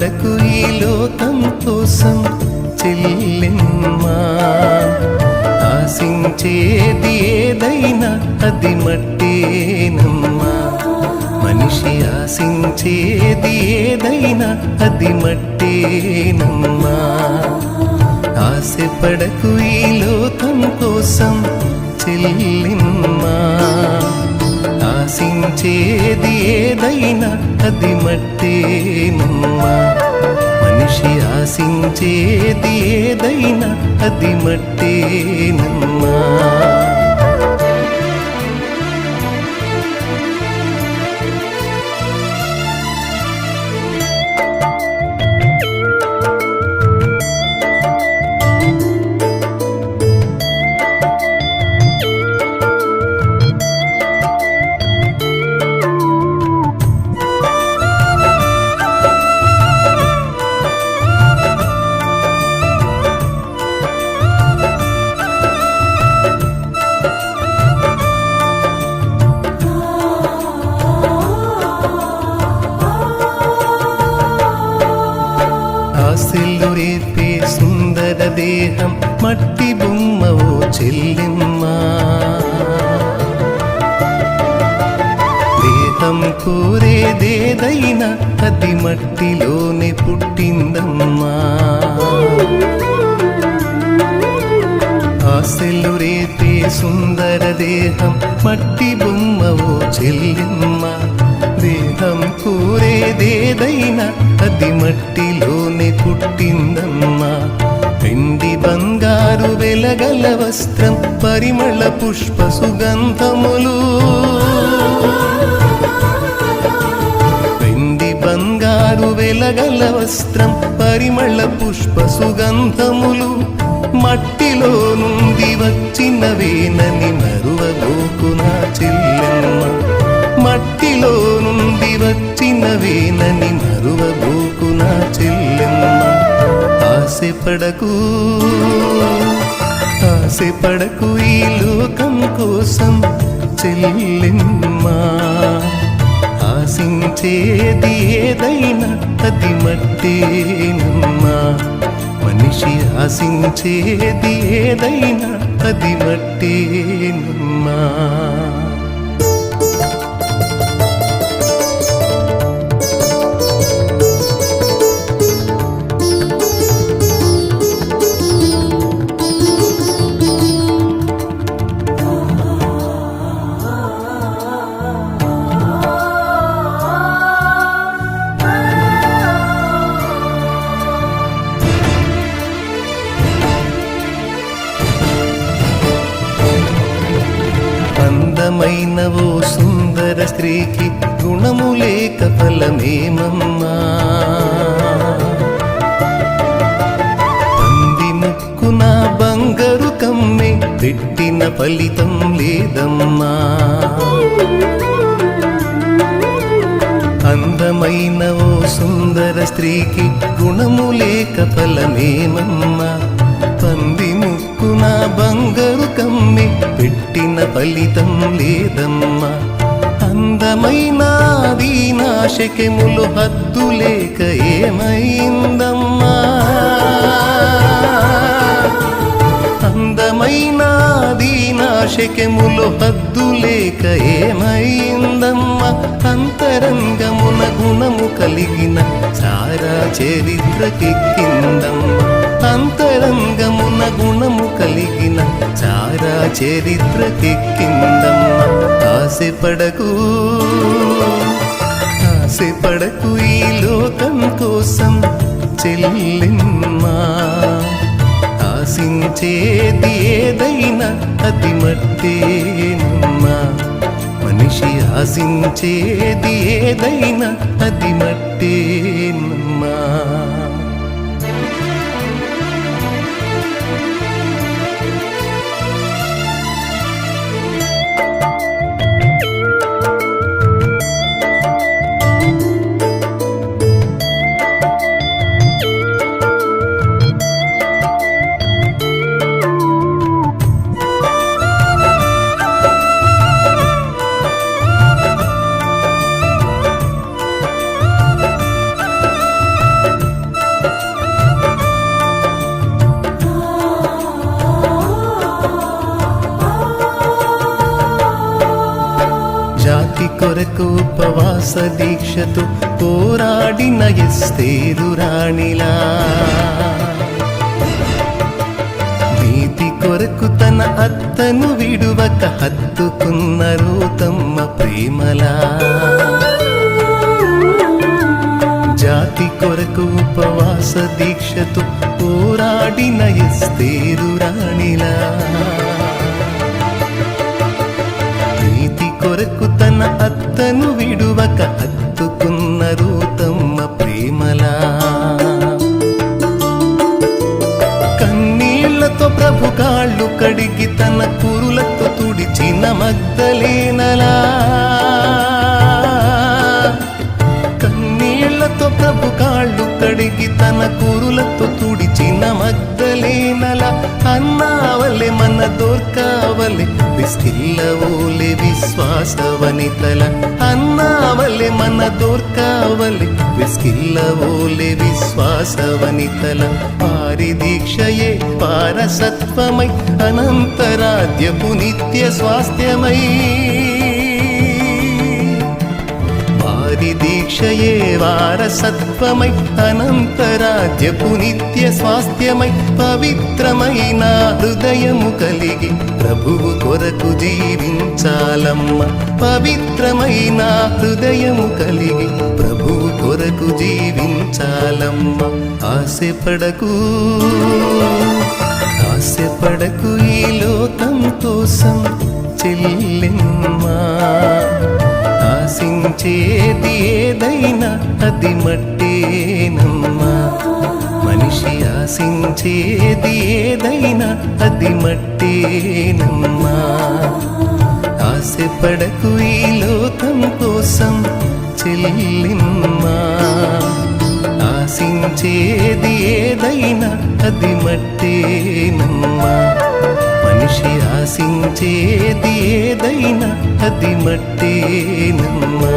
ఆశపడకు ఈ లోకం కోసం చెల్లెమ్మా, ఆశించేది ఏదైనా అది మట్టేనమ్మా. మనిషి ఆశించేది ఏదైనా అది మట్టేనమ్మా. ఆశపడకు ఈ లోకం కోసం చెల్లెమ్మా, ఆశించేది ఏదైనా అది మట్టేనమ్మా. మనిషి ఆశించేది ఏదైనా అది మట్టేనమ్మా. ఆశలు రేపే సుందర దేహం మట్టి బొమ్మవో చెల్లెమ్మా. దేహం కోరేదేదైనా అది మట్టిలోనే పుట్టిందమ్మా. ఆశలు రేపే సుందర దేహం మట్టి బొమ్మవో చెల్లెమ్మా. దేహం కోరేదేదైనా అది మట్టిలోనే పుట్టిందమ్మా. వెండి బంగారు వెలగల వస్త్రం పరిమళ పుష్ప సుగంధములు, వెండి బంగారు వెలగల వస్త్రం పరిమళ పుష్ప సుగంధములు మట్టిలో నుండి వచ్చినవేనని మరువబోకు నా చెల్లెమ్మ. మట్టిలో నుండి వచ్చినవేనని మరువబోకు నా చెల్లెమ్మ. ఆశపడకు ఆశపడకు ఈ లోకం కోసం చెల్లెమ్మా, ఆశించేది ఏదైనా అది మట్టేనమ్మా. మనిషి ఆశించేది ఏదైనా అది మట్టేనమ్మా. అందమైన ఓ సుందర స్త్రీకి గుణము లేక ఫలమేమమ్మా. పంది ముక్కున బంగారు కమ్మె పెట్టిన ఫలితం లేదమ్మా. అందమైన ఓ సుందర స్త్రీకి గుణము లేక ఫలమేమమ్మా. పంది ముక్కున బంగారు కమ్మి పెట్టిన ఫలితం లేదమ్మా. అందమైన దీనాశకెములు హద్దు లేక ఏమైందమ్మా. అందమైన దీనాశకెములు హద్దు లేక ఏమైందమ్మా. అంతరంగమున గుణము కలిగిన సారా చరిత్రకెక్కిందమ్మా. అంతరంగమున గుణము కలిగిన సారా చరిత్రకెక్కిందమ్మా. ఆశపడకు ఆశపడకు ఈ లోకం కోసం చెల్లెమ్మా, ఆశించేది ఏదైనా అది మట్టేనమ్మా. మనిషి ఆశించేది ఏదైనా అది మట్టేనమ్మా. ఉపవాస దీక్షతో పోరాడిన ఎస్తేరు రాణిలా నీతి కొరకు తన అత్తను విడువక హత్తుకున్న రూతమ్మ ప్రేమలా జాతి కొరకు ఉపవాస దీక్షతో పోరాడిన ఎస్తేరు రాణిలా నీతి కొరకు తన అత్తను విడువక హత్తుకున్న రూతమ్మ ప్రేమలా కన్నీళ్లతో ప్రభు కాళ్ళు కడిగి తన కురులతో తుడిచిన మగ్దలేనలా కన్నీళ్లతో ప్రభు కాళ్ళు కడిగి తన కురులతో తుడిచిన మగ్దలేనలా అన్నావలె మన దోర్కావలె విస్కిల్లవోలె విశ్వాస వనితల అన్నావలె మన దోర్కావలె విస్కిల్లవోలె విశ్వాస వనితల వారి దీక్షయే పారసత్వమై అనంతరాజ్యపు నిత్య స్వాస్థ్యమై వారి దీక్షయే వారసత్వమై అనంతరాజ్యపు నిత్య స్వాస్థ్యమై పవిత్రమైన హృదయము కలిగి ప్రభువు కొరకు జీవించాలమ్మ పవిత్రమైన హృదయము కలిగి ప్రభువు కొరకు జీవించాలమ్మ ఆశపడకు ఆశపడకు ఈ లోకం కోసం చెల్లెమ్మా ఆశించేది ఏదైనా అది మట్టేనమ్మా మనిషి ఆశించేది ఏదైనా అది మట్టేనమ్మా ఆశపడకు ఈ లోకం కోసం చెల్లిమ్మా ఆశించేది ఏదైనా అది మట్టేనమ్మా మనిషి ఆశించేది ఏదైనా అది మట్టేనమ్మా